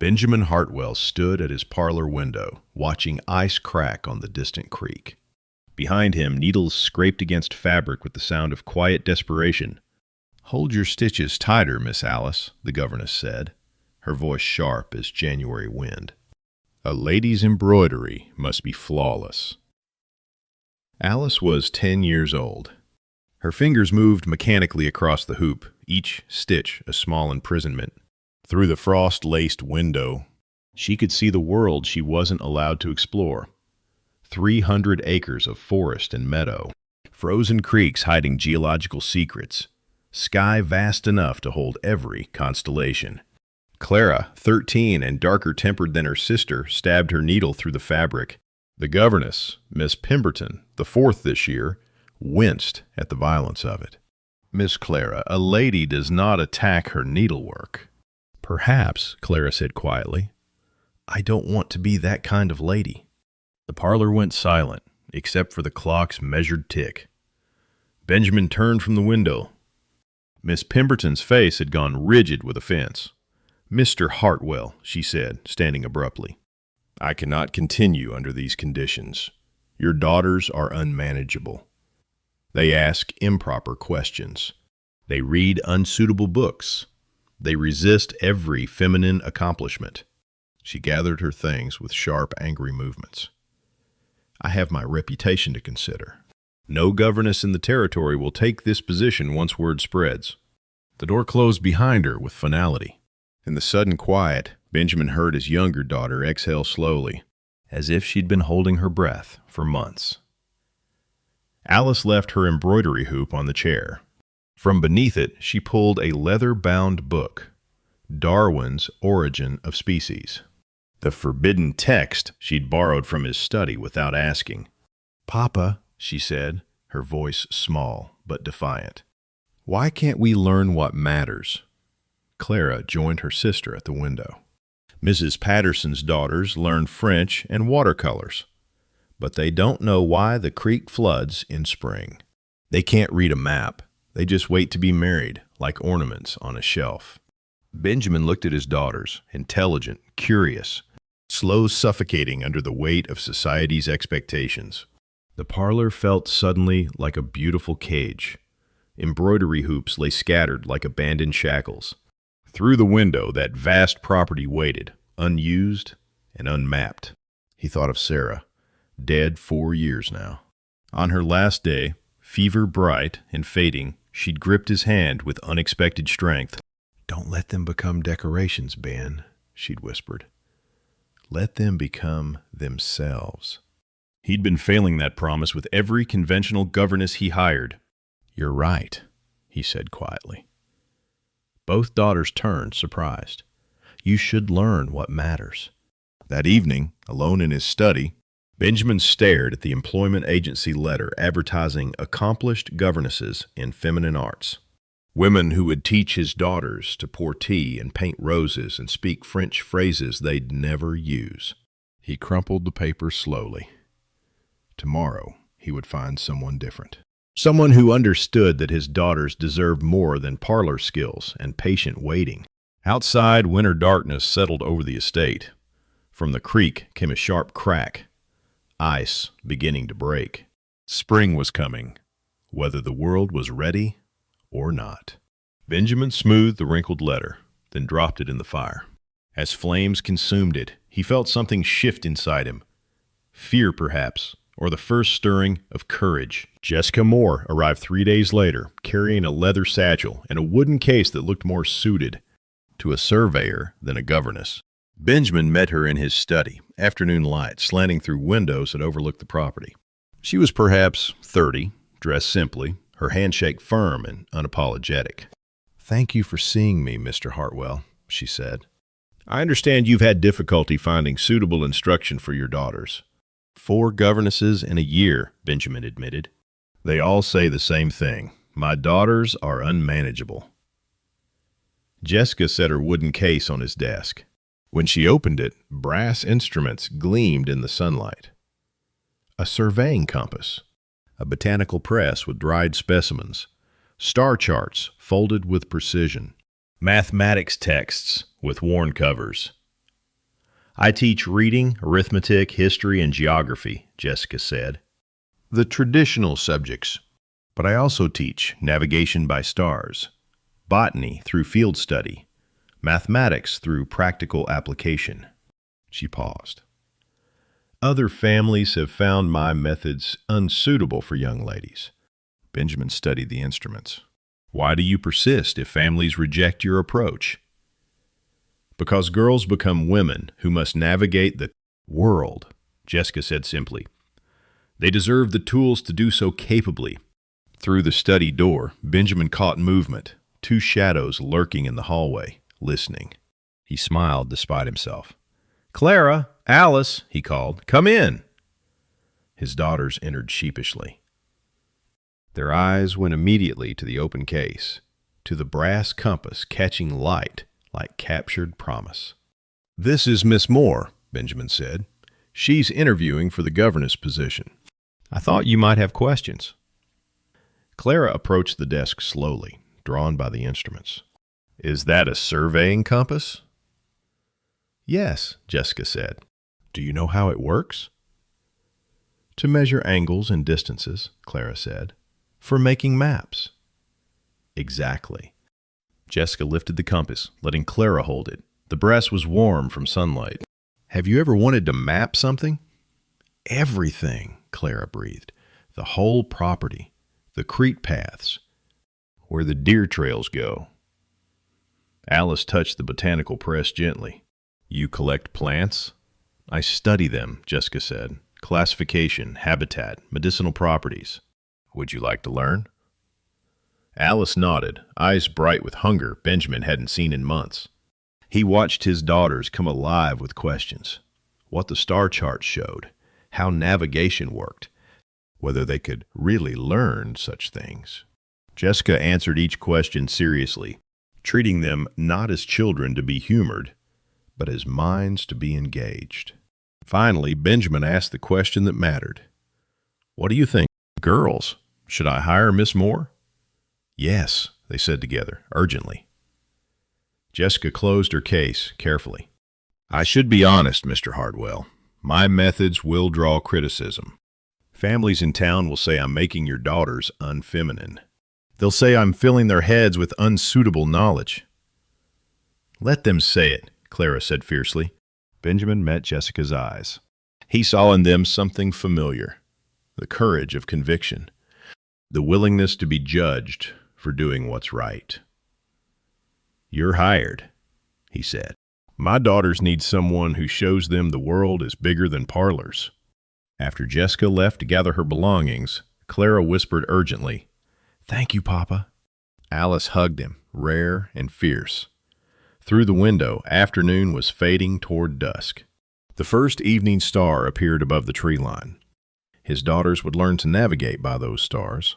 Benjamin Hartwell stood at his parlor window, watching ice crack on the distant creek. Behind him, needles scraped against fabric with the sound of quiet desperation. "Hold your stitches tighter, Miss Alice," the governess said, her voice sharp as January wind. "A lady's embroidery must be flawless." Alice was 10 years old. Her fingers moved mechanically across the hoop, each stitch a small imprisonment. Through the frost-laced window, she could see the world she wasn't allowed to explore. 300 acres of forest and meadow, frozen creeks hiding geological secrets, sky vast enough to hold every constellation. Clara, 13 and darker tempered than her sister, stabbed her needle through the fabric. The governess, Miss Pemberton, the fourth this year, winced at the violence of it. "Miss Clara, a lady does not attack her needlework." "Perhaps," Clara said quietly. "I don't want to be that kind of lady." The parlor went silent, except for the clock's measured tick. Benjamin turned from the window. Miss Pemberton's face had gone rigid with offense. "Mr. Hartwell," she said, standing abruptly, "I cannot continue under these conditions. Your daughters are unmanageable. They ask improper questions. They read unsuitable books. They resist every feminine accomplishment." She gathered her things with sharp, angry movements. "I have my reputation to consider. No governess in the territory will take this position once word spreads." The door closed behind her with finality. In the sudden quiet, Benjamin heard his younger daughter exhale slowly, as if she'd been holding her breath for months. Alice left her embroidery hoop on the chair. From beneath it, she pulled a leather-bound book, Darwin's Origin of Species. The forbidden text she'd borrowed from his study without asking. "Papa," she said, her voice small but defiant, "why can't we learn what matters?" Clara joined her sister at the window. Mrs. Patterson's daughters learn French and watercolors, but they don't know why the creek floods in spring. They can't read a map. They just wait to be married, like ornaments on a shelf. Benjamin looked at his daughters, intelligent, curious, slow suffocating under the weight of society's expectations. The parlor felt suddenly like a beautiful cage. Embroidery hoops lay scattered like abandoned shackles. Through the window, that vast property waited, unused and unmapped. He thought of Sarah, dead 4 years now. On her last day, fever bright and fading, she'd gripped his hand with unexpected strength. "Don't let them become decorations, Ben," she'd whispered. "Let them become themselves." He'd been failing that promise with every conventional governess he hired. "You're right," he said quietly. Both daughters turned, surprised. "You should learn what matters." That evening, alone in his study, Benjamin stared at the employment agency letter advertising accomplished governesses in feminine arts. Women who would teach his daughters to pour tea and paint roses and speak French phrases they'd never use. He crumpled the paper slowly. Tomorrow, he would find someone different. Someone who understood that his daughters deserved more than parlor skills and patient waiting. Outside, winter darkness settled over the estate. From the creek came a sharp crack. Ice beginning to break. Spring was coming, whether the world was ready or not. Benjamin smoothed the wrinkled letter, then dropped it in the fire. As flames consumed it, he felt something shift inside him. Fear, perhaps, or the first stirring of courage. Jessica Moore arrived 3 days later, carrying a leather satchel and a wooden case that looked more suited to a surveyor than a governess. Benjamin met her in his study, afternoon light slanting through windows that overlooked the property. She was perhaps 30, dressed simply, her handshake firm and unapologetic. "Thank you for seeing me, Mr. Hartwell," she said. "I understand you've had difficulty finding suitable instruction for your daughters." 4 governesses in a year, Benjamin admitted. "They all say the same thing. My daughters are unmanageable." Jessica set her wooden case on his desk. When she opened it, brass instruments gleamed in the sunlight. A surveying compass, a botanical press with dried specimens, star charts folded with precision, mathematics texts with worn covers, I teach reading, arithmetic, history, and geography, Jessica said. The traditional subjects. But I also teach navigation by stars, botany through field study, mathematics through practical application. She paused. Other families have found my methods unsuitable for young ladies. Benjamin studied the instruments. Why do you persist if families reject your approach? Because girls become women who must navigate the world, Jessica said simply. They deserve the tools to do so capably. Through the study door, Benjamin caught movement, two shadows lurking in the hallway, listening. He smiled despite himself. "Clara, Alice," he called, "come in." His daughters entered sheepishly. Their eyes went immediately to the open case, to the brass compass catching light like captured promise. "This is Miss Moore," Benjamin said. "She's interviewing for the governess position. I thought you might have questions." Clara approached the desk slowly, drawn by the instruments. "Is that a surveying compass?" "Yes," Jessica said. "Do you know how it works?" "To measure angles and distances," Clara said. "For making maps." "Exactly." Jessica lifted the compass, letting Clara hold it. The brass was warm from sunlight. "Have you ever wanted to map something?" "Everything," Clara breathed. "The whole property, the creek paths, where the deer trails go." Alice touched the botanical press gently. "You collect plants?" "I study them," Jessica said. "Classification, habitat, medicinal properties." "Would you like to learn?" Alice nodded, eyes bright with hunger Benjamin hadn't seen in months. He watched his daughters come alive with questions. What the star charts showed, how navigation worked, whether they could really learn such things. Jessica answered each question seriously, treating them not as children to be humored, but as minds to be engaged. Finally, Benjamin asked the question that mattered. "What do you think, girls? Should I hire Miss Moore?" "Yes," they said together, urgently. Jessica closed her case carefully. "I should be honest, Mr. Hardwell. My methods will draw criticism. Families in town will say I'm making your daughters unfeminine. They'll say I'm filling their heads with unsuitable knowledge." "Let them say it," Clara said fiercely. Benjamin met Jessica's eyes. He saw in them something familiar, the courage of conviction, the willingness to be judged for doing what's right. "You're hired," he said. "My daughters need someone who shows them the world is bigger than parlors." After Jessica left to gather her belongings, Clara whispered urgently, "Thank you, Papa." Alice hugged him, rare and fierce. Through the window, afternoon was fading toward dusk. The first evening star appeared above the tree line. His daughters would learn to navigate by those stars.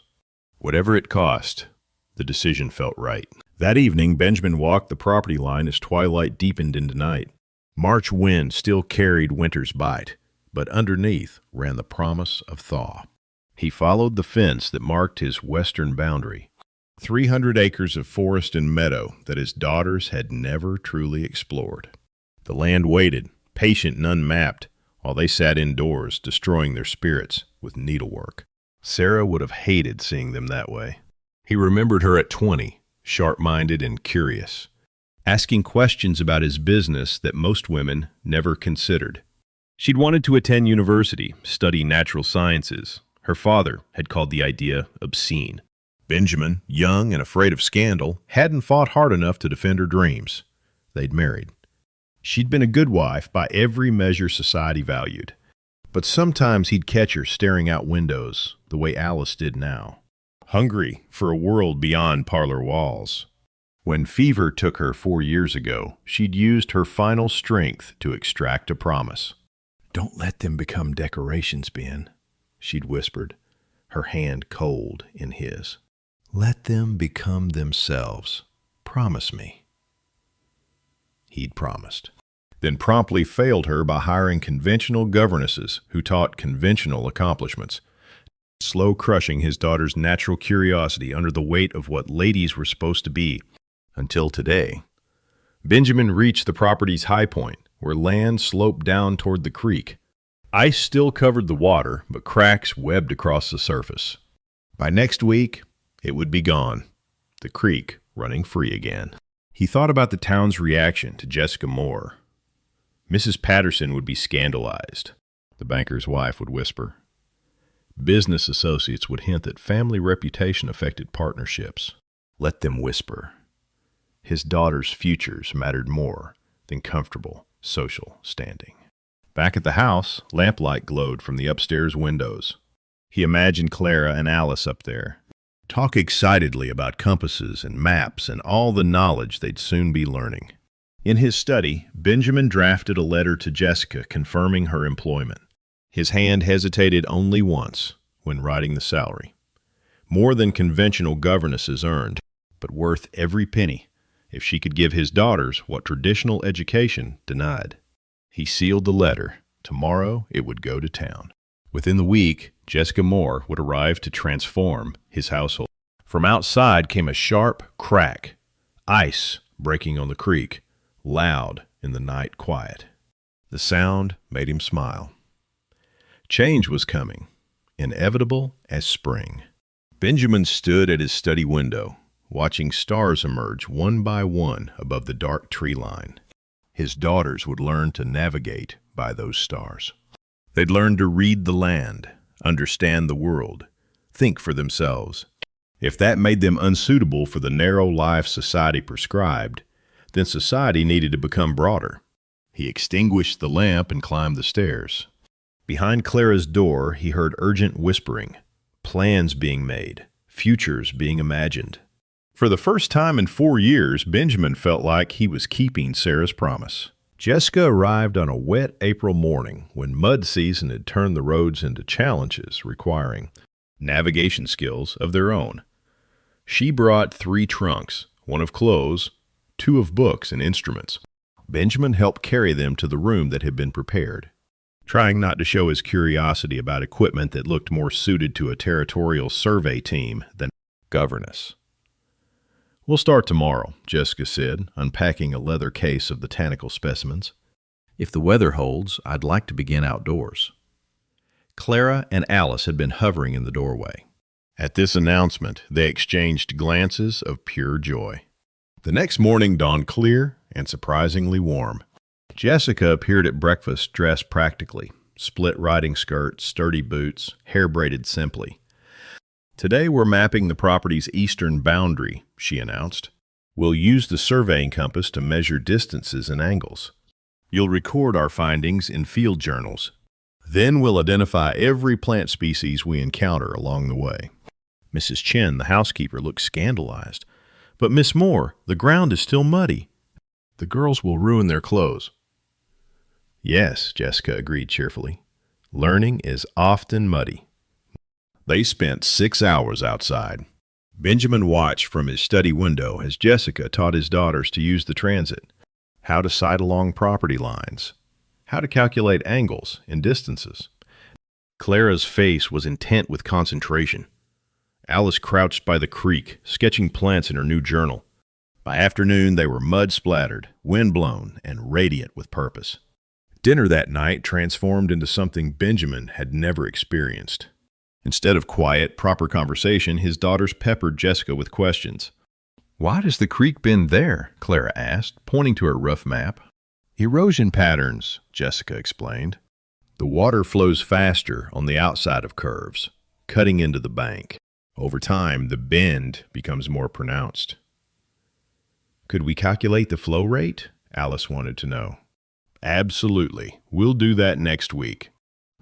Whatever it cost, the decision felt right. That evening, Benjamin walked the property line as twilight deepened into night. March wind still carried winter's bite, but underneath ran the promise of thaw. He followed the fence that marked his western boundary, 300 acres of forest and meadow that his daughters had never truly explored. The land waited, patient and unmapped, while they sat indoors, destroying their spirits with needlework. Sarah would have hated seeing them that way. He remembered her at 20, sharp-minded and curious, asking questions about his business that most women never considered. She'd wanted to attend university, study natural sciences. Her father had called the idea obscene. Benjamin, young and afraid of scandal, hadn't fought hard enough to defend her dreams. They'd married. She'd been a good wife by every measure society valued. But sometimes he'd catch her staring out windows the way Alice did now, hungry for a world beyond parlor walls. When fever took her 4 years ago, she'd used her final strength to extract a promise. "Don't let them become decorations, Ben," she'd whispered, her hand cold in his. "Let them become themselves. Promise me." He'd promised. Then promptly failed her by hiring conventional governesses who taught conventional accomplishments, slow crushing his daughter's natural curiosity under the weight of what ladies were supposed to be. Until today, Benjamin reached the property's high point, where land sloped down toward the creek. Ice still covered the water, but cracks webbed across the surface. By next week, it would be gone, the creek running free again. He thought about the town's reaction to Jessica Moore. Mrs. Patterson would be scandalized, the banker's wife would whisper. Business associates would hint that family reputation affected partnerships. Let them whisper. His daughter's futures mattered more than comfortable social standing. Back at the house, lamplight glowed from the upstairs windows. He imagined Clara and Alice up there, talk excitedly about compasses and maps and all the knowledge they'd soon be learning. In his study, Benjamin drafted a letter to Jessica confirming her employment. His hand hesitated only once when writing the salary. More than conventional governesses earned, but worth every penny if she could give his daughters what traditional education denied. He sealed the letter. Tomorrow it would go to town. Within the week, Jessica Moore would arrive to transform his household. From outside came a sharp crack, ice breaking on the creek, loud in the night quiet. The sound made him smile. Change was coming, inevitable as spring. Benjamin stood at his study window, watching stars emerge one by one above the dark tree line. His daughters would learn to navigate by those stars. They'd learn to read the land, understand the world, think for themselves. If that made them unsuitable for the narrow life society prescribed, then society needed to become broader. He extinguished the lamp and climbed the stairs. Behind Clara's door, he heard urgent whispering, plans being made, futures being imagined. For the first time in 4 years, Benjamin felt like he was keeping Sarah's promise. Jessica arrived on a wet April morning when mud season had turned the roads into challenges requiring navigation skills of their own. She brought 3 trunks, 1 of clothes, 2 of books and instruments. Benjamin helped carry them to the room that had been prepared, trying not to show his curiosity about equipment that looked more suited to a territorial survey team than governess. "We'll start tomorrow," Jessica said, unpacking a leather case of botanical specimens. "If the weather holds, I'd like to begin outdoors." Clara and Alice had been hovering in the doorway. At this announcement, they exchanged glances of pure joy. The next morning dawned clear and surprisingly warm. Jessica appeared at breakfast dressed practically, split riding skirt, sturdy boots, hair braided simply. "Today we're mapping the property's eastern boundary," she announced. "We'll use the surveying compass to measure distances and angles. You'll record our findings in field journals. Then we'll identify every plant species we encounter along the way." Mrs. Chen, the housekeeper, looked scandalized. "But Miss Moore, the ground is still muddy. The girls will ruin their clothes." "Yes," Jessica agreed cheerfully. "Learning is often muddy." They spent 6 hours outside. Benjamin watched from his study window as Jessica taught his daughters to use the transit, how to sight along property lines, how to calculate angles and distances. Clara's face was intent with concentration. Alice crouched by the creek, sketching plants in her new journal. By afternoon, they were mud-splattered, wind-blown, and radiant with purpose. Dinner that night transformed into something Benjamin had never experienced. Instead of quiet, proper conversation, his daughters peppered Jessica with questions. "Why does the creek bend there?" Clara asked, pointing to her rough map. "Erosion patterns," Jessica explained. "The water flows faster on the outside of curves, cutting into the bank. Over time, the bend becomes more pronounced." "Could we calculate the flow rate?" Alice wanted to know. "Absolutely. We'll do that next week."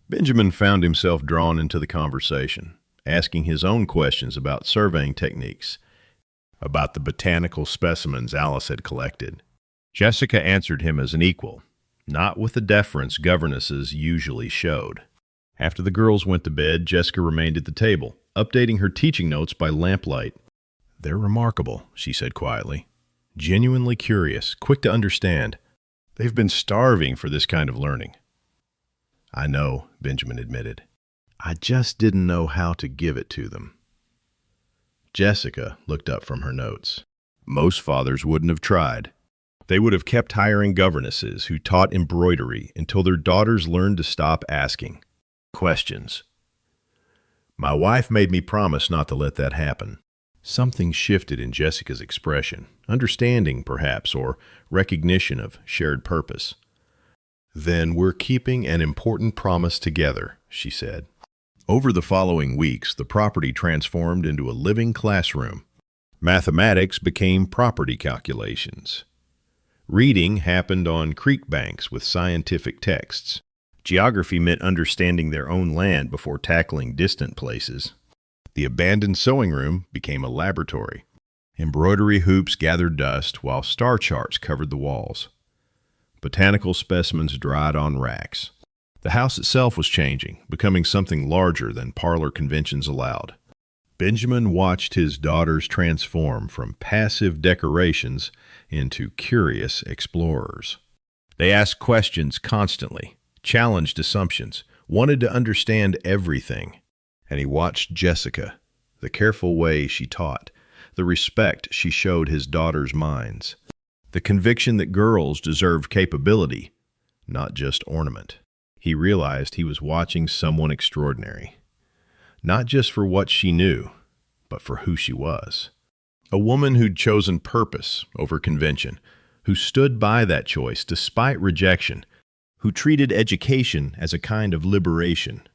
Benjamin found himself drawn into the conversation, asking his own questions about surveying techniques, about the botanical specimens Alice had collected. Jessica answered him as an equal, not with the deference governesses usually showed. After the girls went to bed, Jessica remained at the table, updating her teaching notes by lamplight. "They're remarkable," she said quietly. "Genuinely curious, quick to understand. They've been starving for this kind of learning." "I know," Benjamin admitted. "I just didn't know how to give it to them." Jessica looked up from her notes. "Most fathers wouldn't have tried." They would have kept hiring governesses who taught embroidery until their daughters learned to stop asking questions. My wife made me promise not to let that happen. Something shifted in Jessica's expression, understanding perhaps, or recognition of shared purpose. Then we're keeping an important promise together, she said. Over the following weeks, the property transformed into a living classroom. Mathematics became property calculations. Reading happened on creek banks with scientific texts. Geography meant understanding their own land before tackling distant places. The abandoned sewing room became a laboratory. Embroidery hoops gathered dust while star charts covered the walls. Botanical specimens dried on racks. The house itself was changing, becoming something larger than parlor conventions allowed. Benjamin watched his daughters transform from passive decorations into curious explorers. They asked questions constantly, challenged assumptions, wanted to understand everything. And he watched Jessica, the careful way she taught, the respect she showed his daughters' minds, the conviction that girls deserved capability, not just ornament. He realized he was watching someone extraordinary, not just for what she knew, but for who she was. A woman who'd chosen purpose over convention, who stood by that choice despite rejection, who treated education as a kind of liberation.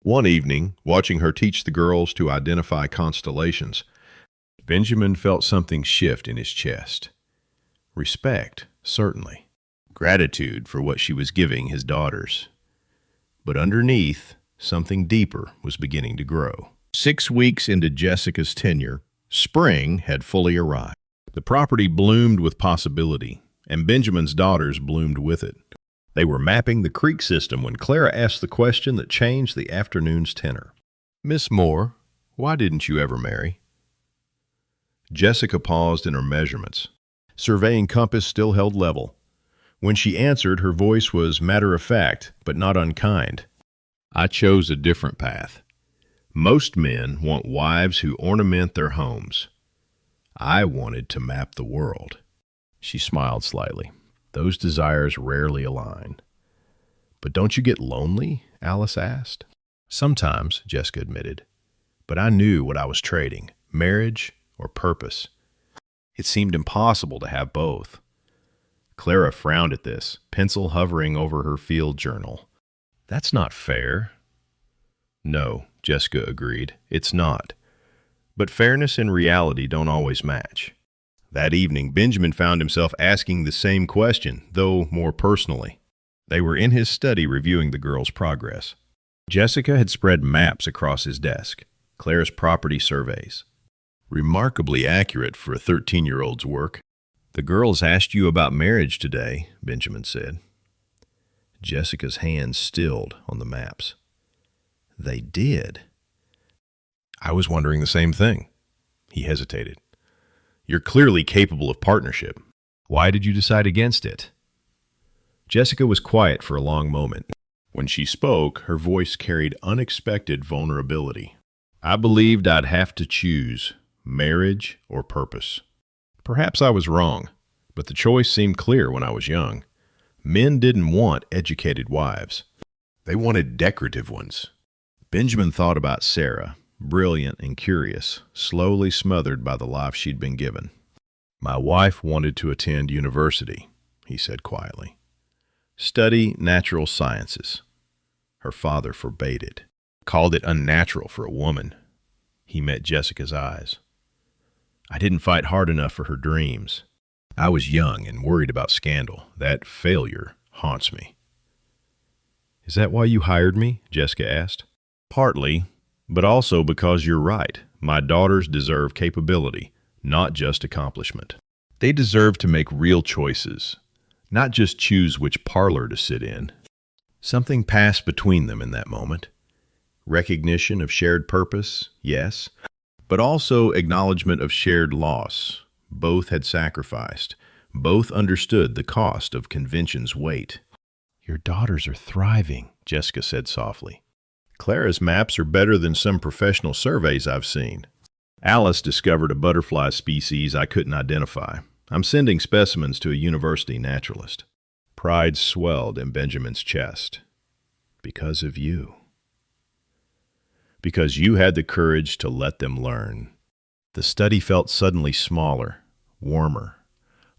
One evening, watching her teach the girls to identify constellations, Benjamin felt something shift in his chest. Respect, certainly. Gratitude for what she was giving his daughters. But underneath, something deeper was beginning to grow. 6 weeks into Jessica's tenure, spring had fully arrived. The property bloomed with possibility, and Benjamin's daughters bloomed with it. They were mapping the creek system when Clara asked the question that changed the afternoon's tenor. Miss Moore, why didn't you ever marry? Jessica paused in her measurements. Surveying compass still held level. When she answered, her voice was matter-of-fact, but not unkind. I chose a different path. Most men want wives who ornament their homes. I wanted to map the world. She smiled slightly. Those desires rarely align. But don't you get lonely? Alice asked. Sometimes, Jessica admitted. But I knew what I was trading, marriage or purpose. It seemed impossible to have both. Clara frowned at this, pencil hovering over her field journal. That's not fair. No, Jessica agreed. It's not. But fairness and reality don't always match. That evening, Benjamin found himself asking the same question, though more personally. They were in his study reviewing the girls' progress. Jessica had spread maps across his desk, Clara's property surveys. Remarkably accurate for a 13-year-old's work. The girls asked you about marriage today, Benjamin said. Jessica's hands stilled on the maps. They did. I was wondering the same thing. He hesitated. You're clearly capable of partnership. Why did you decide against it? Jessica was quiet for a long moment. When she spoke, her voice carried unexpected vulnerability. I believed I'd have to choose marriage or purpose. Perhaps I was wrong, but the choice seemed clear when I was young. Men didn't want educated wives. They wanted decorative ones. Benjamin thought about Sarah, brilliant and curious, slowly smothered by the life she'd been given. My wife wanted to attend university, he said quietly. Study natural sciences. Her father forbade it, called it unnatural for a woman. He met Jessica's eyes. I didn't fight hard enough for her dreams. I was young and worried about scandal. That failure haunts me. Is that why you hired me? Jessica asked. Partly, but also because you're right. My daughters deserve capability, not just accomplishment. They deserve to make real choices, not just choose which parlor to sit in. Something passed between them in that moment. Recognition of shared purpose, yes, but also acknowledgement of shared loss. Both had sacrificed. Both understood the cost of convention's weight. Your daughters are thriving, Jessica said softly. Clara's maps are better than some professional surveys I've seen. Alice discovered a butterfly species I couldn't identify. I'm sending specimens to a university naturalist. Pride swelled in Benjamin's chest. Because of you. Because you had the courage to let them learn. The study felt suddenly smaller, warmer.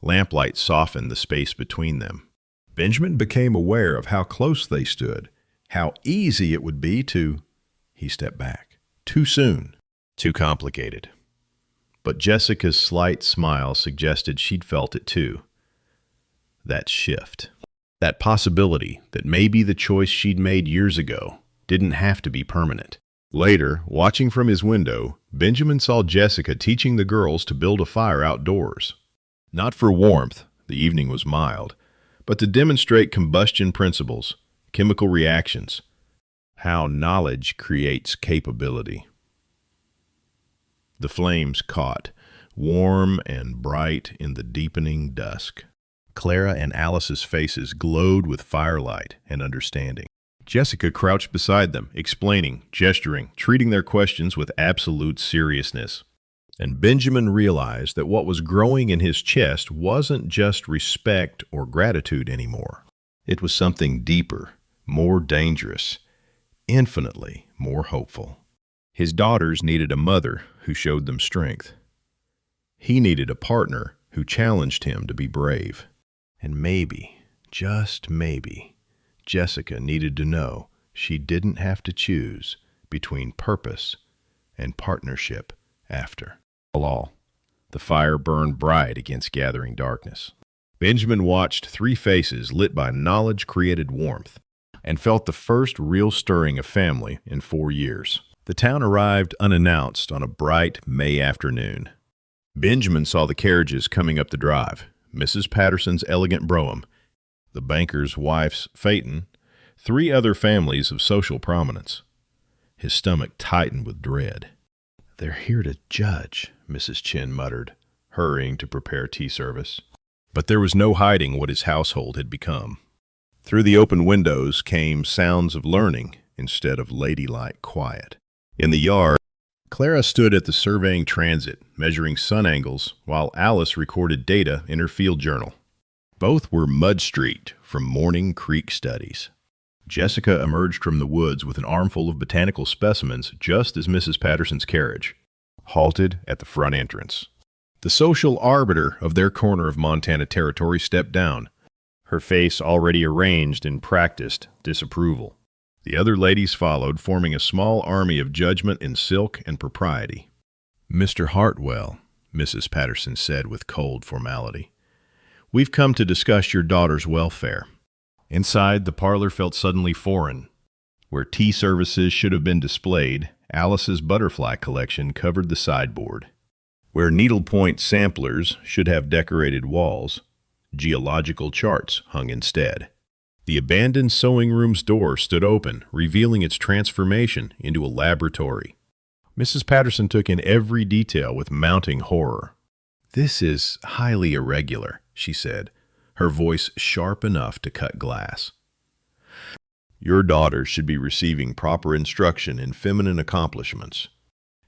Lamplight softened the space between them. Benjamin became aware of how close they stood, how easy it would be to... He stepped back. Too soon. Too complicated. But Jessica's slight smile suggested she'd felt it too. That shift. That possibility that maybe the choice she'd made years ago didn't have to be permanent. Later, watching from his window, Benjamin saw Jessica teaching the girls to build a fire outdoors. Not for warmth, the evening was mild, but to demonstrate combustion principles, chemical reactions, how knowledge creates capability. The flames caught, warm and bright in the deepening dusk. Clara and Alice's faces glowed with firelight and understanding. Jessica crouched beside them, explaining, gesturing, treating their questions with absolute seriousness. And Benjamin realized that what was growing in his chest wasn't just respect or gratitude anymore. It was something deeper, more dangerous, infinitely more hopeful. His daughters needed a mother who showed them strength. He needed a partner who challenged him to be brave. And maybe, just maybe, Jessica needed to know she didn't have to choose between purpose and partnership after. All, the fire burned bright against gathering darkness. Benjamin watched three faces lit by knowledge-created warmth and felt the first real stirring of family in 4 years. The town arrived unannounced on a bright May afternoon. Benjamin saw the carriages coming up the drive, Mrs. Patterson's elegant brougham, the banker's wife's phaeton, 3 other families of social prominence. His stomach tightened with dread. "They're here to judge," Mrs. Chin muttered, hurrying to prepare tea service. But there was no hiding what his household had become. Through the open windows came sounds of learning instead of ladylike quiet. In the yard, Clara stood at the surveying transit, measuring sun angles, while Alice recorded data in her field journal. Both were mud-streaked from morning creek studies. Jessica emerged from the woods with an armful of botanical specimens just as Mrs. Patterson's carriage halted at the front entrance. The social arbiter of their corner of Montana territory stepped down, her face already arranged in practiced disapproval. The other ladies followed, forming a small army of judgment in silk and propriety. "Mr. Hartwell," Mrs. Patterson said with cold formality, "we've come to discuss your daughter's welfare." Inside, the parlor felt suddenly foreign. Where tea services should have been displayed, Alice's butterfly collection covered the sideboard. Where needlepoint samplers should have decorated walls, geological charts hung instead. The abandoned sewing room's door stood open, revealing its transformation into a laboratory. Mrs. Patterson took in every detail with mounting horror. "This is highly irregular," she said, her voice sharp enough to cut glass. "Your daughters should be receiving proper instruction in feminine accomplishments.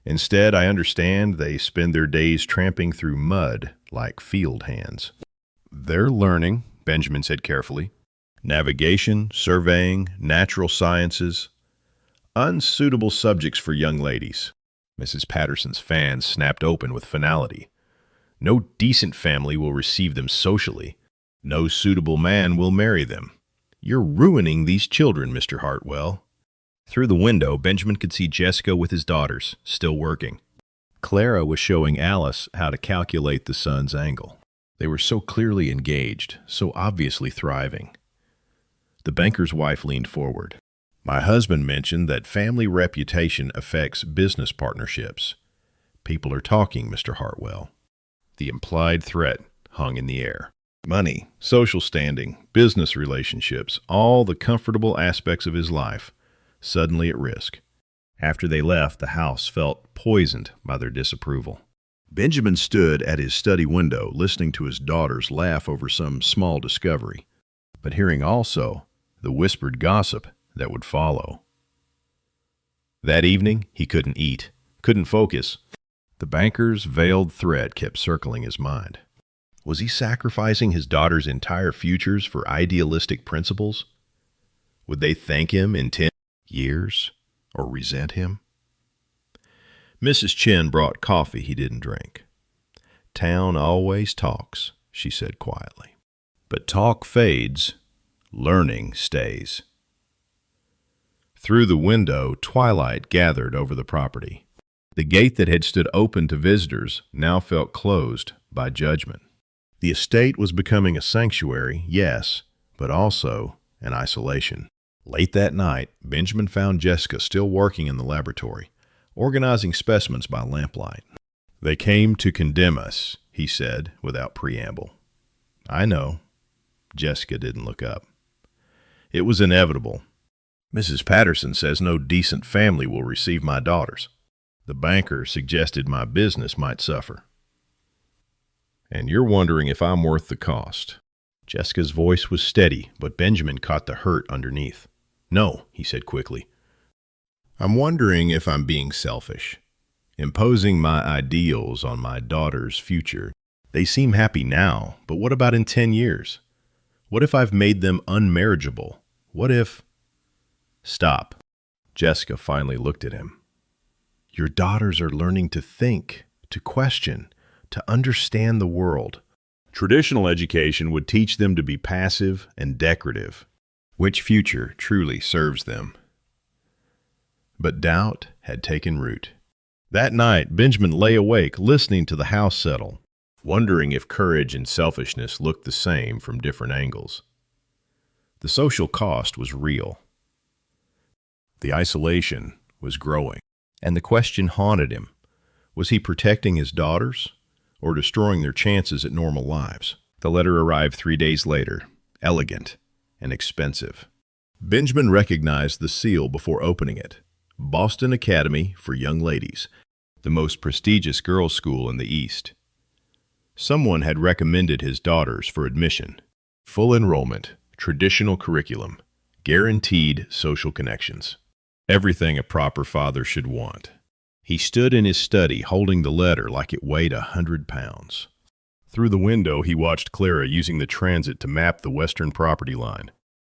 Instead, I understand they spend their days tramping through mud like field hands." "They're learning," Benjamin said carefully. "Navigation, surveying, natural sciences. Unsuitable subjects for young ladies." Mrs. Patterson's fan snapped open with finality. "No decent family will receive them socially. No suitable man will marry them. You're ruining these children, Mr. Hartwell." Through the window, Benjamin could see Jessica with his daughters, still working. Clara was showing Alice how to calculate the sun's angle. They were so clearly engaged, so obviously thriving. The banker's wife leaned forward. "My husband mentioned that family reputation affects business partnerships. People are talking, Mr. Hartwell." The implied threat hung in the air. Money, social standing, business relationships, all the comfortable aspects of his life, suddenly at risk. After they left, the house felt poisoned by their disapproval. Benjamin stood at his study window, listening to his daughters laugh over some small discovery, but hearing also the whispered gossip that would follow. That evening, he couldn't eat, couldn't focus. The banker's veiled threat kept circling his mind. Was he sacrificing his daughter's entire futures for idealistic principles? Would they thank him in 10 years or resent him? Mrs. Chen brought coffee he didn't drink. "Town always talks," she said quietly. "But talk fades, learning stays." Through the window, twilight gathered over the property. The gate that had stood open to visitors now felt closed by judgment. The estate was becoming a sanctuary, yes, but also an isolation. Late that night, Benjamin found Jessica still working in the laboratory, organizing specimens by lamplight. "They came to condemn us," he said without preamble. "I know." Jessica didn't look up. "It was inevitable. Mrs. Patterson says no decent family will receive my daughters. The banker suggested my business might suffer. And you're wondering if I'm worth the cost." Jessica's voice was steady, but Benjamin caught the hurt underneath. "No," he said quickly. "I'm wondering if I'm being selfish, imposing my ideals on my daughter's future. They seem happy now, but what about in 10 years? What if I've made them unmarriageable? What if—" "Stop." Jessica finally looked at him. "Your daughters are learning to think, to question, to understand the world. Traditional education would teach them to be passive and decorative. Which future truly serves them?" But doubt had taken root. That night, Benjamin lay awake, listening to the house settle, wondering if courage and selfishness looked the same from different angles. The social cost was real. The isolation was growing, and the question haunted him. Was he protecting his daughters or destroying their chances at normal lives? The letter arrived 3 days later, elegant and expensive. Benjamin recognized the seal before opening it. Boston Academy for Young Ladies, the most prestigious girls' school in the East. Someone had recommended his daughters for admission. Full enrollment, traditional curriculum, guaranteed social connections. Everything a proper father should want. He stood in his study holding the letter like it weighed 100 pounds. Through the window, he watched Clara using the transit to map the western property line.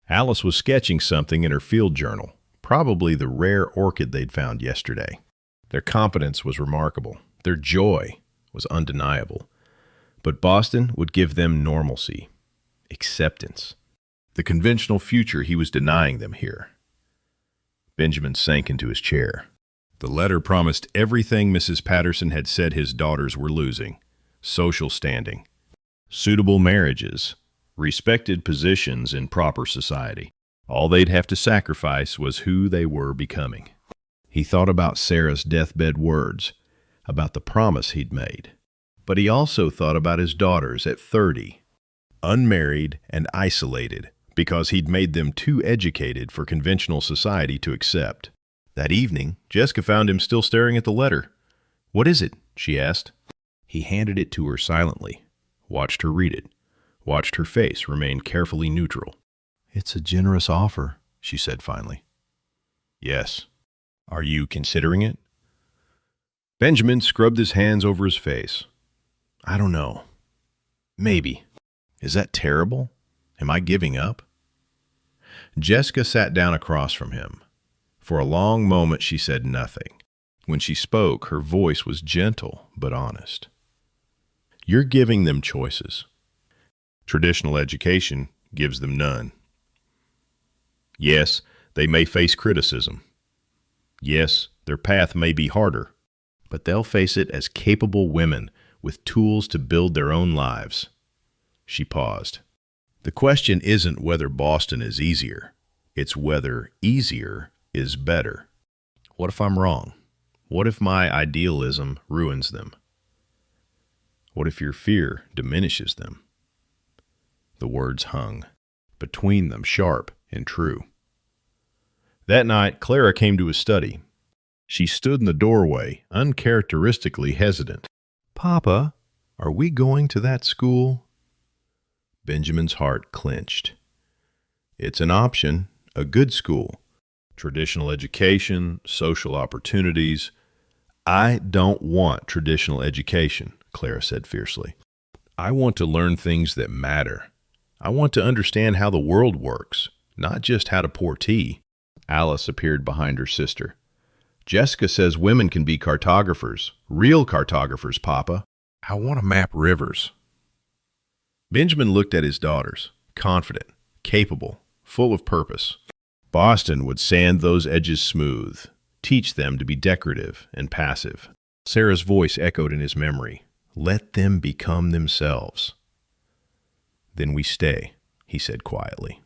Alice was sketching something in her field journal, probably the rare orchid they'd found yesterday. Their competence was remarkable. Their joy was undeniable. But Boston would give them normalcy, acceptance, the conventional future he was denying them here. Benjamin sank into his chair. The letter promised everything Mrs. Patterson had said his daughters were losing: social standing, suitable marriages, respected positions in proper society. All they'd have to sacrifice was who they were becoming. He thought about Sarah's deathbed words, about the promise he'd made. But he also thought about his daughters at 30, unmarried and isolated, because he'd made them too educated for conventional society to accept. That evening, Jessica found him still staring at the letter. "What is it?" she asked. He handed it to her silently, watched her read it, watched her face remain carefully neutral. "It's a generous offer," she said finally. "Yes. Are you considering it?" Benjamin scrubbed his hands over his face. "I don't know. Maybe. Is that terrible? Am I giving up?" Jessica sat down across from him. For a long moment she said nothing. When she spoke, her voice was gentle but honest. "You're giving them choices. Traditional education gives them none. Yes, they may face criticism. Yes, their path may be harder, but they'll face it as capable women with tools to build their own lives." She paused. "The question isn't whether Boston is easier. It's whether easier is better. What if I'm wrong? What if my idealism ruins them? What if your fear diminishes them?" The words hung between them, sharp and true. That night, Clara came to his study. She stood in the doorway, uncharacteristically hesitant. "Papa, are we going to that school?" Benjamin's heart clenched. "It's an option, a good school. Traditional education, social opportunities." "I don't want traditional education," Clara said fiercely. I want to learn things that matter. I want to understand how the world works, not just how to pour tea. Alice appeared behind her sister. Jessica says women can be cartographers, real cartographers, Papa. I want to map rivers. Benjamin looked at his daughters, confident, capable, full of purpose. Boston would sand those edges smooth, teach them to be decorative and passive. Sarah's voice echoed in his memory. Let them become themselves. Then we stay, he said quietly.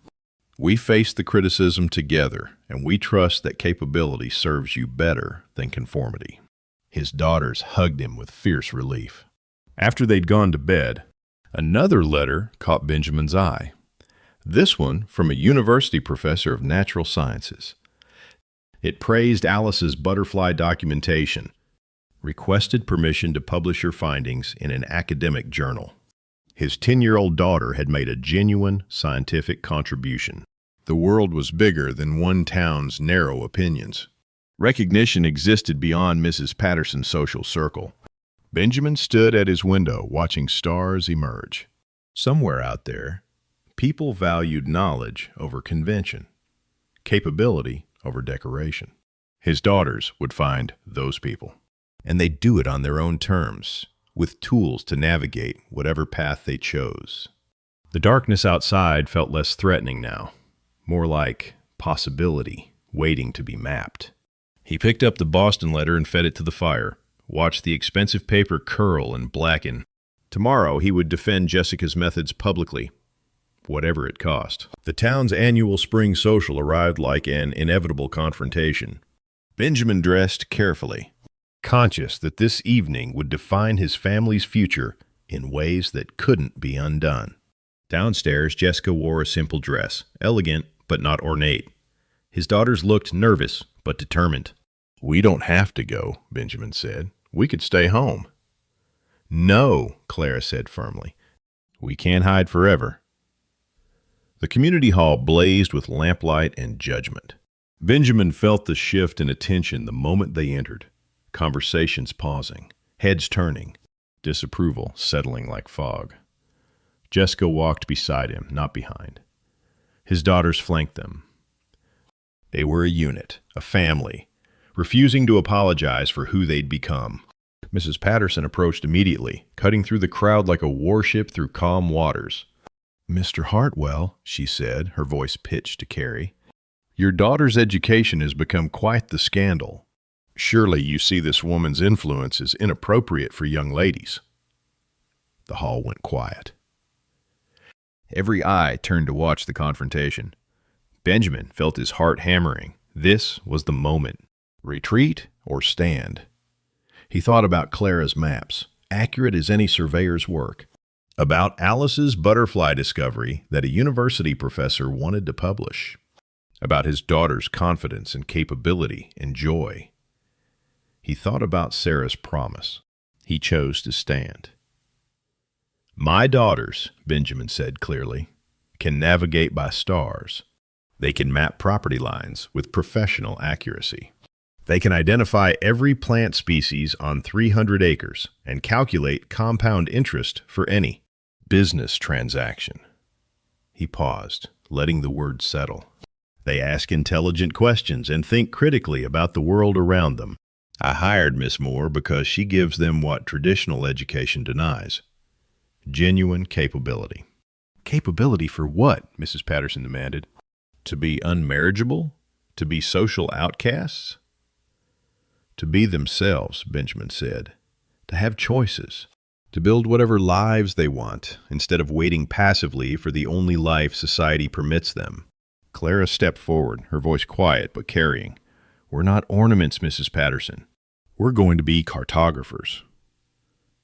We face the criticism together, and we trust that capability serves you better than conformity. His daughters hugged him with fierce relief. After they'd gone to bed, another letter caught Benjamin's eye. This one from a university professor of natural sciences. It praised Alice's butterfly documentation, requested permission to publish her findings in an academic journal. His 10-year-old daughter had made a genuine scientific contribution. The world was bigger than one town's narrow opinions. Recognition existed beyond Mrs. Patterson's social circle. Benjamin stood at his window watching stars emerge. Somewhere out there, people valued knowledge over convention, capability over decoration. His daughters would find those people, and they'd do it on their own terms, with tools to navigate whatever path they chose. The darkness outside felt less threatening now, more like possibility waiting to be mapped. He picked up the Boston letter and fed it to the fire, watched the expensive paper curl and blacken. Tomorrow he would defend Jessica's methods publicly, whatever it cost. The town's annual spring social arrived like an inevitable confrontation. Benjamin dressed carefully, conscious that this evening would define his family's future in ways that couldn't be undone. Downstairs, Jessica wore a simple dress, elegant but not ornate. His daughters looked nervous but determined. We don't have to go, Benjamin said. We could stay home. No, Clara said firmly. We can't hide forever. The community hall blazed with lamplight and judgment. Benjamin felt the shift in attention the moment they entered. Conversations pausing, heads turning, disapproval settling like fog. Jessica walked beside him, not behind. His daughters flanked them. They were a unit, a family, refusing to apologize for who they'd become. Mrs. Patterson approached immediately, cutting through the crowd like a warship through calm waters. Mr. Hartwell, she said, her voice pitched to Carrie, your daughter's education has become quite the scandal. Surely you see this woman's influence is inappropriate for young ladies. The hall went quiet. Every eye turned to watch the confrontation. Benjamin felt his heart hammering. This was the moment. Retreat or stand? He thought about Clara's maps, accurate as any surveyor's work. About Alice's butterfly discovery that a university professor wanted to publish. About his daughter's confidence and capability and joy. He thought about Sarah's promise. He chose to stand. My daughters, Benjamin said clearly, can navigate by stars. They can map property lines with professional accuracy. They can identify every plant species on 300 acres and calculate compound interest for any business transaction. He paused, letting the words settle. They ask intelligent questions and think critically about the world around them. I hired Miss Moore because she gives them what traditional education denies. Genuine capability. Capability for what? Mrs. Patterson demanded. To be unmarriageable? To be social outcasts? To be themselves, Benjamin said. To have choices. To build whatever lives they want, instead of waiting passively for the only life society permits them. Clara stepped forward, her voice quiet but carrying. We're not ornaments, Mrs. Patterson. We're going to be cartographers.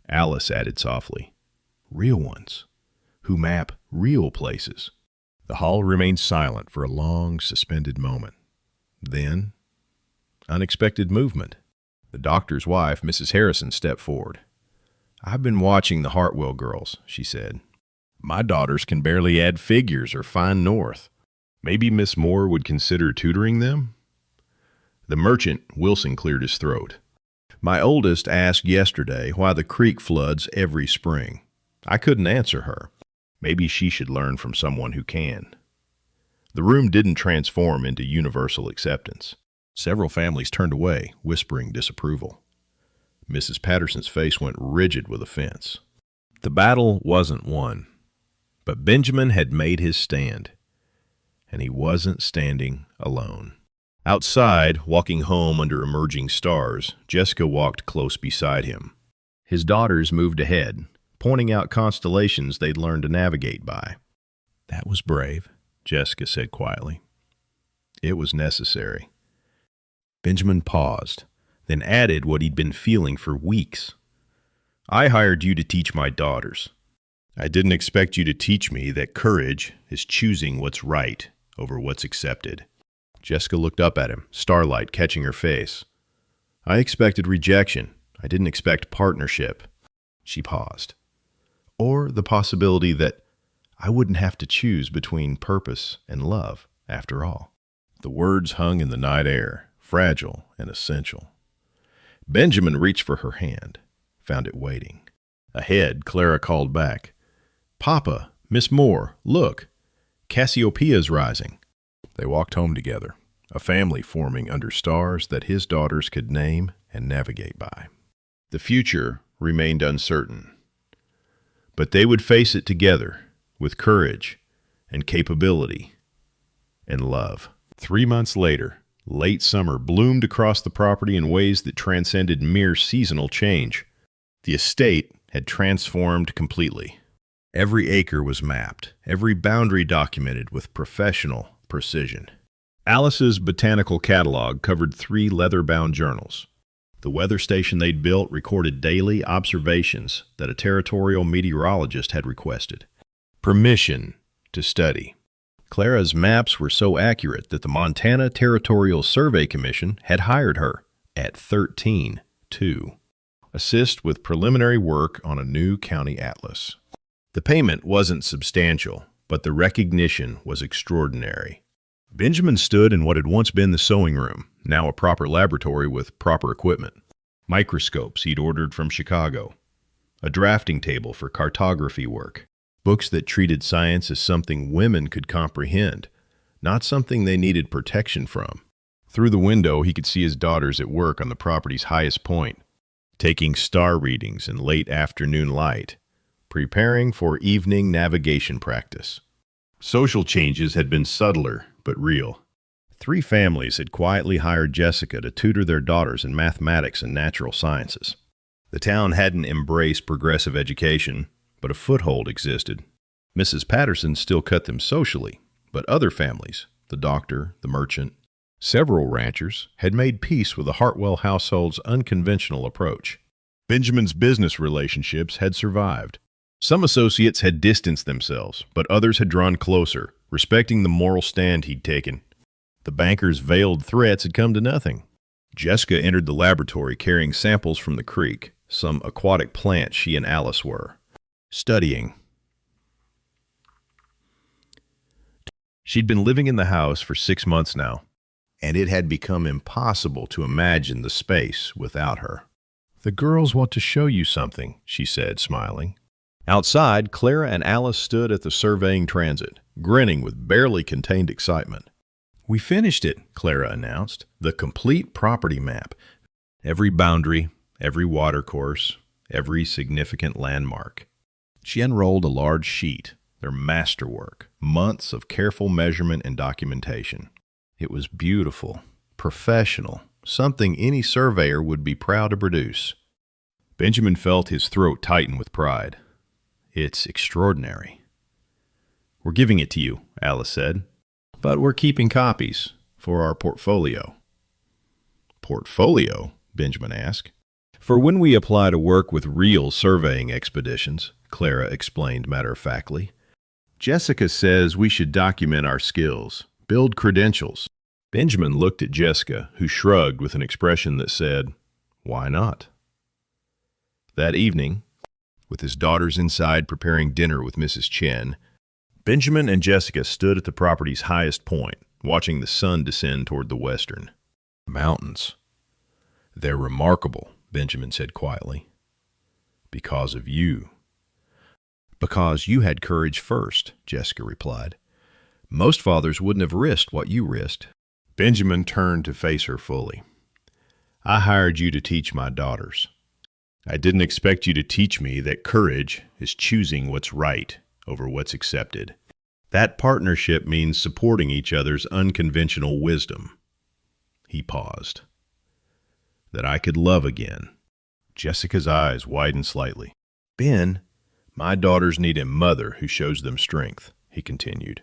Alice added softly. Real ones, who map real places. The hall remained silent for a long, suspended moment. Then, unexpected movement. The doctor's wife, Mrs. Harrison, stepped forward. I've been watching the Hartwell girls, she said. My daughters can barely add figures or find north. Maybe Miss Moore would consider tutoring them? The merchant, Wilson, cleared his throat. My oldest asked yesterday why the creek floods every spring. I couldn't answer her. Maybe she should learn from someone who can. The room didn't transform into universal acceptance. Several families turned away, whispering disapproval. Mrs. Patterson's face went rigid with offense. The battle wasn't won, but Benjamin had made his stand, and he wasn't standing alone. Outside, walking home under emerging stars, Jessica walked close beside him. His daughters moved ahead, pointing out constellations they'd learned to navigate by. "That was brave," Jessica said quietly. "It was necessary." Benjamin paused, then added what he'd been feeling for weeks. "I hired you to teach my daughters. I didn't expect you to teach me that courage is choosing what's right over what's accepted." Jessica looked up at him, starlight catching her face. "I expected rejection. I didn't expect partnership." She paused. "Or the possibility that I wouldn't have to choose between purpose and love, after all." The words hung in the night air, fragile and essential. Benjamin reached for her hand, found it waiting. Ahead, Clara called back, "Papa, Miss Moore, look, Cassiopeia's rising." They walked home together, a family forming under stars that his daughters could name and navigate by. The future remained uncertain, but they would face it together with courage and capability and love. 3 months later, late summer bloomed across the property in ways that transcended mere seasonal change. The estate had transformed completely. Every acre was mapped, every boundary documented with professional precision. Alice's botanical catalog covered 3 leather-bound journals. The weather station they'd built recorded daily observations that a territorial meteorologist had requested. Permission to study. Clara's maps were so accurate that the Montana Territorial Survey Commission had hired her at 13 to assist with preliminary work on a new county atlas. The payment wasn't substantial, but the recognition was extraordinary. Benjamin stood in what had once been the sewing room, now a proper laboratory with proper equipment. Microscopes he'd ordered from Chicago, a drafting table for cartography work, books that treated science as something women could comprehend, not something they needed protection from. Through the window, he could see his daughters at work on the property's highest point, taking star readings in late afternoon light, preparing for evening navigation practice. Social changes had been subtler but real. 3 families had quietly hired Jessica to tutor their daughters in mathematics and natural sciences. The town hadn't embraced progressive education, but a foothold existed. Mrs. Patterson still cut them socially, but other families, the doctor, the merchant, several ranchers, had made peace with the Hartwell household's unconventional approach. Benjamin's business relationships had survived. Some associates had distanced themselves, but others had drawn closer, respecting the moral stand he'd taken. The banker's veiled threats had come to nothing. Jessica entered the laboratory carrying samples from the creek, some aquatic plant she and Alice were studying. She'd been living in the house for 6 months now, and it had become impossible to imagine the space without her. "The girls want to show you something," she said, smiling. Outside, Clara and Alice stood at the surveying transit, grinning with barely contained excitement. "We finished it," Clara announced. "The complete property map. Every boundary, every watercourse, every significant landmark." She unrolled a large sheet, their masterwork, months of careful measurement and documentation. It was beautiful, professional, something any surveyor would be proud to produce. Benjamin felt his throat tighten with pride. "It's extraordinary." "We're giving it to you," Alice said, "but we're keeping copies for our portfolio." "Portfolio?" Benjamin asked. "For when we apply to work with real surveying expeditions," Clara explained matter-of-factly. "Jessica says we should document our skills, build credentials." Benjamin looked at Jessica, who shrugged with an expression that said, "Why not?" That evening, with his daughters inside preparing dinner with Mrs. Chen, Benjamin and Jessica stood at the property's highest point, watching the sun descend toward the western mountains. "They're remarkable," Benjamin said quietly, "because of you." Because you had courage first, Jessica replied. Most fathers wouldn't have risked what you risked. Benjamin turned to face her fully. I hired you to teach my daughters. I didn't expect you to teach me that courage is choosing what's right over what's accepted. That partnership means supporting each other's unconventional wisdom. He paused. That I could love again. Jessica's eyes widened slightly. Ben, my daughters need a mother who shows them strength, he continued.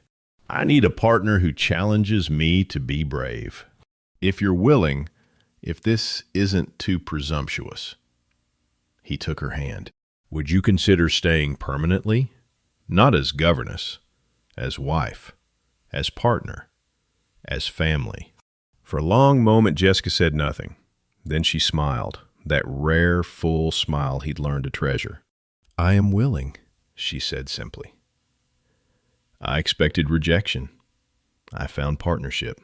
I need a partner who challenges me to be brave. If you're willing, if this isn't too presumptuous. He took her hand. Would you consider staying permanently? Not as governess, as wife, as partner, as family. For a long moment, Jessica said nothing. Then she smiled, that rare, full smile he'd learned to treasure. I am willing, she said simply. I expected rejection. I found partnership.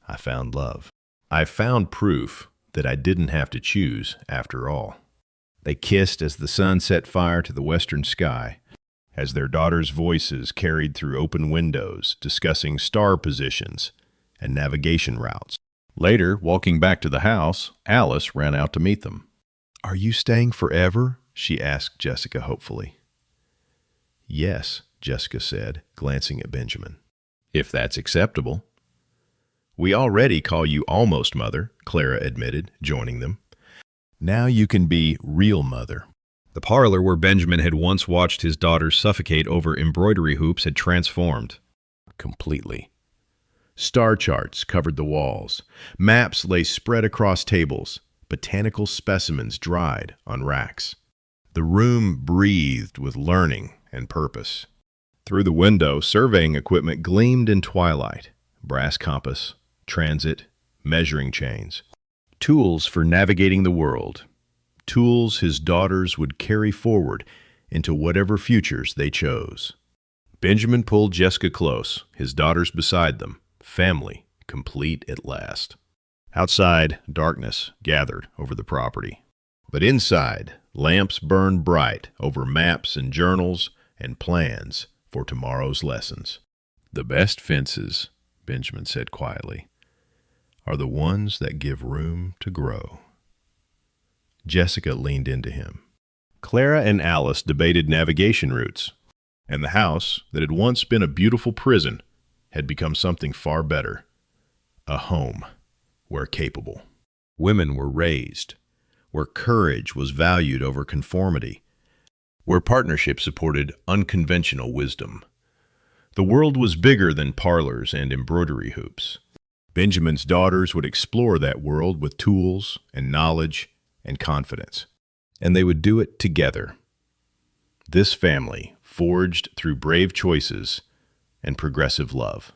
I found love. I found proof that I didn't have to choose after all. They kissed as the sun set fire to the western sky, as their daughters' voices carried through open windows, discussing star positions and navigation routes. Later, walking back to the house, Alice ran out to meet them. Are you staying forever? She asked Jessica hopefully. Yes, Jessica said, glancing at Benjamin. If that's acceptable. We already call you almost mother, Clara admitted, joining them. Now you can be real mother. The parlor where Benjamin had once watched his daughters suffocate over embroidery hoops had transformed completely. Star charts covered the walls. Maps lay spread across tables. Botanical specimens dried on racks. The room breathed with learning and purpose. Through the window, surveying equipment gleamed in twilight. Brass compass, transit, measuring chains. Tools for navigating the world. Tools his daughters would carry forward into whatever futures they chose. Benjamin pulled Jessica close, his daughters beside them, family complete at last. Outside, darkness gathered over the property. But inside, lamps burned bright over maps and journals and plans for tomorrow's lessons. The best fences, Benjamin said quietly, are the ones that give room to grow. Jessica leaned into him. Clara and Alice debated navigation routes, and the house that had once been a beautiful prison had become something far better, a home where capable women were raised, where courage was valued over conformity, where partnership supported unconventional wisdom. The world was bigger than parlors and embroidery hoops. Benjamin's daughters would explore that world with tools and knowledge and confidence, and they would do it together. This family, forged through brave choices and progressive love.